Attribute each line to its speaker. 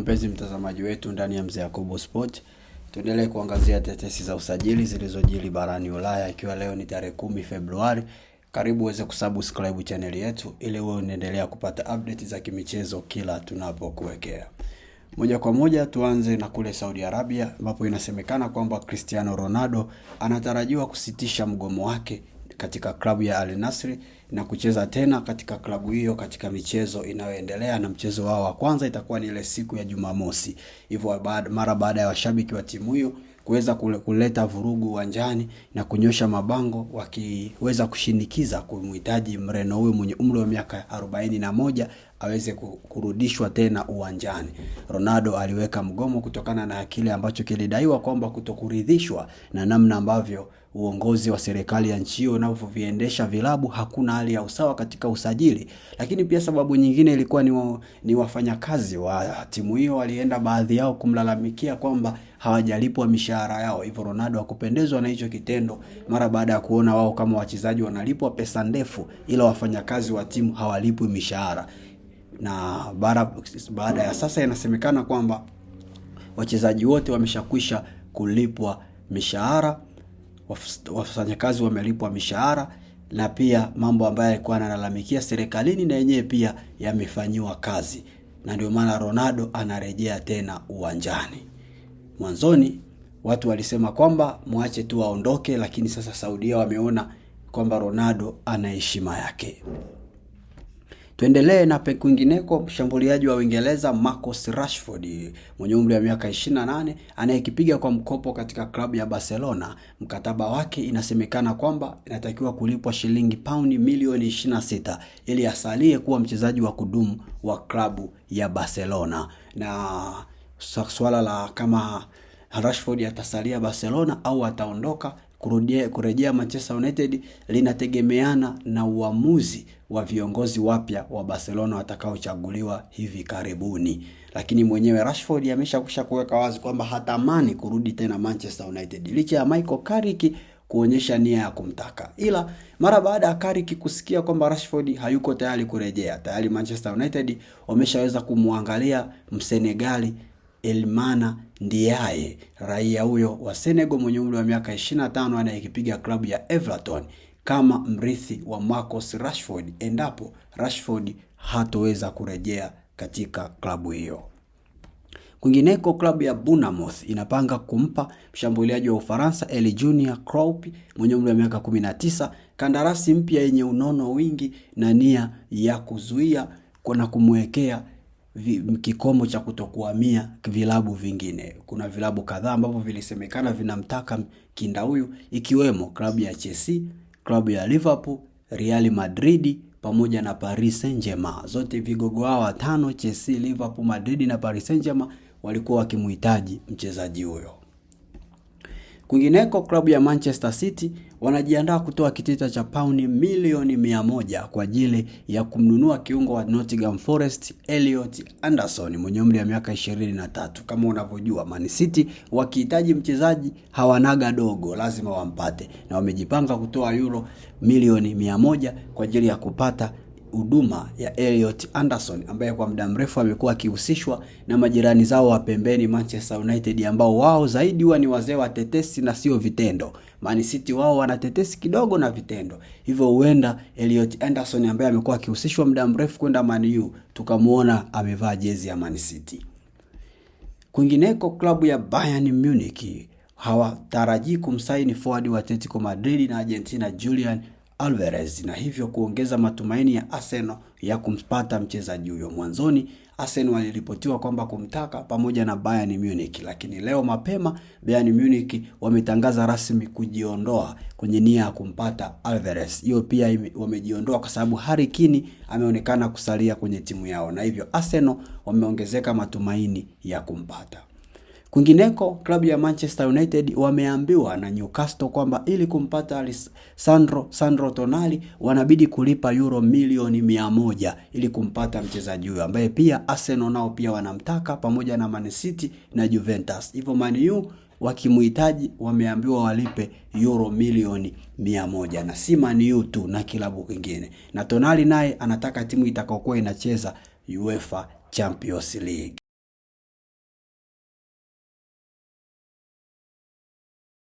Speaker 1: Mpenzi mtazamaji wetu ndani ya Mzee Yakobo Sport, tuendelee kuangazia tetesi za usajili zilizojiri barani Ulaya, ikiwa leo ni tarehe 10 Februari. Karibu uweze kusubscribe channel yetu ili uwe unaendelea kupata update za kimichezo kila tunapokuwekea. Moja kwa moja tuanze na kule Saudi Arabia, ambapo inasemekana kwamba Cristiano Ronaldo anatarajiwa kusitisha mgomo wake katika klabu ya Al Nassr na kucheza tena katika klabu hiyo katika michezo inayoendelea, na mchezo wao wa kwanza itakuwa ni ile siku ya Jumamosi. Hivyo mara baada ya washabiki wa timu hiyo kuweza kuleta vurugu uwanjani na kunyosha mabango wakiweza kushinikiza kumhitaji Mreno huyu mwenye umri wa miaka 41 aweze kurudishwa tena uwanjani. Ronaldo aliweka mgomo kutokana na kile ambacho kilidaiwa kwamba kutokuridhishwa na namna ambavyo uongozi wa serikali ya nchi hiyo unavyoviendesha vilabu. Hakuna hali ya usawa katika usajili, lakini pia sababu nyingine ilikuwa ni wafanyakazi wa timu hiyo walienda baadhi yao kumlalamikia kwamba hawajalipwa mishahara yao. Hivyo Ronaldo hakupendezwa na hicho kitendo, mara baada ya kuona wao kama wachezaji wanalipwa pesa ndefu ila wafanyakazi wa timu hawalipwi mishahara. Na baada ya sasa inasemekana kwamba wachezaji wote wameshakwisha kulipwa mishahara, wafanyakazi wamelipwa mishahara, na pia mambo ambayo yalikuwa yanalalamikia serikalini na yenyewe pia yamefanywa kazi, na ndio maana Ronaldo anarejea tena uwanjani. Mwanzoni watu walisema kwamba muache tu aondoke, lakini sasa Saudia wameona kwamba Ronaldo ana heshima yake. Tuendelee na kwingineko. Mshambuliaji wa Uingereza Marcus Rashford mwenye umri wa miaka 28 anayekipiga kwa mkopo katika klabu ya Barcelona, mkataba wake inasemekana kwamba inatakiwa kulipwa shilingi paundi milioni 26 ili asalie kuwa mchezaji wa kudumu wa klabu ya Barcelona. Na swala la kama Rashford atasalia Barcelona au ataondoka kurejea Manchester United linategemeana na uamuzi wa viongozi wapya wa Barcelona watakaochaguliwa hivi karibuni. Lakini mwenyewe Rashford ameshakusha kuweka wazi kwamba hatamani kurudi tena Manchester United, licha ya Michael Carrick kuonyesha nia ya kumtaka. Ila mara baada ya Carrick kusikia kwamba Rashford hayuko tayari kurejea, tayari Manchester United wameshaweza kumwangalia Msenegali Iliman Ndiaye, raia huyo wa Senegal mwenye umri wa miaka 25 anayekipiga klabu ya Everton, kama mrithi wa Marcus Rashford endapo Rashford hatoweza kurejea katika klabu hiyo. Kwingineko, klabu ya Bournemouth inapanga kumpa mshambuliaji wa Ufaransa El Junior Klopp mwenye umri wa miaka 19 kandarasi mpya yenye unono wingi na nia ya kuzuia na kumwekea kikomo cha kutokuhamia vilabu vingine. Kuna vilabu kadhaa ambavyo vilisemekana vinamtaka kinda huyu, ikiwemo klabu ya Chelsea, klabu ya Liverpool, Real Madrid pamoja na Paris Saint-Germain. Zote vigogo hao watano, Chelsea, Liverpool, Madrid na Paris Saint-Germain, walikuwa wakimhitaji mchezaji huyo. Kwingineko, klabu ya Manchester City wanajiandaa kutoa kitita cha paundi milioni 100 kwa ajili ya kumnunua kiungo wa Nottingham Forest Elliot Anderson mwenye umri wa miaka 23. Kama unavyojua, Man City wakihitaji mchezaji hawanaga dogo, lazima wampate, na wamejipanga kutoa euro milioni 100 kwa ajili ya kupata huduma ya Elliot Anderson, ambaye kwa muda mrefu amekuwa akihusishwa na majirani zao wa pembeni Manchester United, ambao wao zaidi huwa ni wazee wa tetesi na sio vitendo. Man City wao wana tetesi kidogo na vitendo. Hivyo huenda Elliot Anderson ambaye amekuwa akihusishwa muda mrefu kwenda Man U tukamuona amevaa jezi ya Man City. Kwingineko, klabu ya Bayern Munich hawataraji kumsaini forward wa Atletico Madrid na Argentina Julian Alvarez, na hivyo kuongeza matumaini ya Arsenal ya kumpata mchezaji huyo. Mwanzoni Arsenal waliripotiwa kwamba kumtaka pamoja na Bayern Munich, lakini leo mapema Bayern Munich wametangaza rasmi kujiondoa kwenye nia ya kumpata Alvarez. Hiyo pia wamejiondoa kwa sababu Harry Kane ameonekana kusalia kwenye timu yao, na hivyo Arsenal wameongezeka matumaini ya kumpata. Kwingineko, klabu ya Manchester United wameambiwa na Newcastle kwamba ili kumpata Sandro Tonali wanabidi kulipa euro milioni 100 ili kumpata mchezaji huyo, ambaye pia Arsenal nao pia wanamtaka pamoja na Man City na Juventus. Hivyo Man U wakimhitaji wameambiwa walipe euro milioni 100, na si Man U tu, na kilabu kingine. Na Tonali naye anataka timu itakayokuwa inacheza UEFA Champions League.